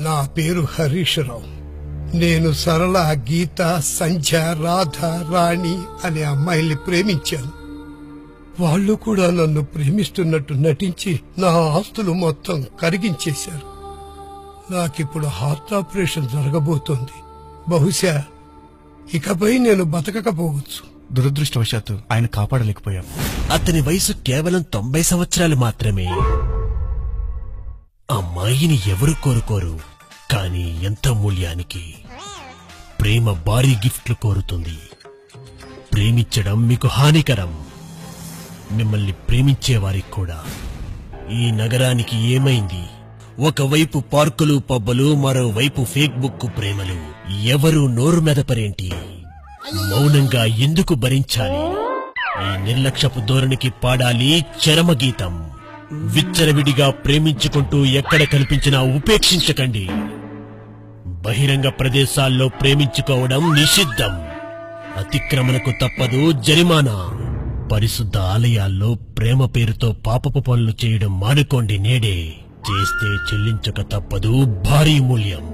నా పేరు హరీష్ రావు. నేను సరళ, గీత, సంధ్య, రాధ, రాణి అనే అమ్మాయిల్ని ప్రేమించాను. వాళ్ళు కూడా నన్ను ప్రేమిస్తున్నట్టు నటించి నా ఆస్తులు మొత్తం కరిగించేశారు. నాకిప్పుడు హార్ట్ ఆపరేషన్ జరగబోతోంది. బహుశా ఇకపై నేను బతకకపోవచ్చు. దురదృష్టవశాత్తు ఆయన కాపాడలేకపోయాం. అతని వయసు కేవలం 90 సంవత్సరాలు మాత్రమే. అమ్మాయిని ఎవరు కోరుకోరు, కానీ ఎంత మూల్యానికి? ప్రేమ భారీ గిఫ్ట్లు కోరుతుంది. ప్రేమించడం మీకు హానికరం, మిమ్మల్ని ప్రేమించేవారికి కూడా. ఈ నగరానికి ఏమైంది? ఒకవైపు పార్కులు, పబ్బులు, మరోవైపు ఫేక్ బుక్ ప్రేమలు. ఎవరు నోరు మెదపరేంటి? మౌనంగా ఎందుకు భరించాలి? ఈ నిర్లక్ష్యపు ధోరణికి పాడాలి చరమగీతం. విచ్చలవిడిగా ప్రేమించుకుంటూ ఎక్కడ కనిపించినా ఉపేక్షించకండి. బహిరంగ ప్రదేశాల్లో ప్రేమించుకోవడం నిషిద్ధం. అతిక్రమణకు తప్పదు జరిమానా. పరిశుద్ధ ఆలయాల్లో ప్రేమ పేరుతో పాపపు పనులు చేయడం మానుకోండి. నేడే చేస్తే చెల్లించక తప్పదు భారీ మూల్యం.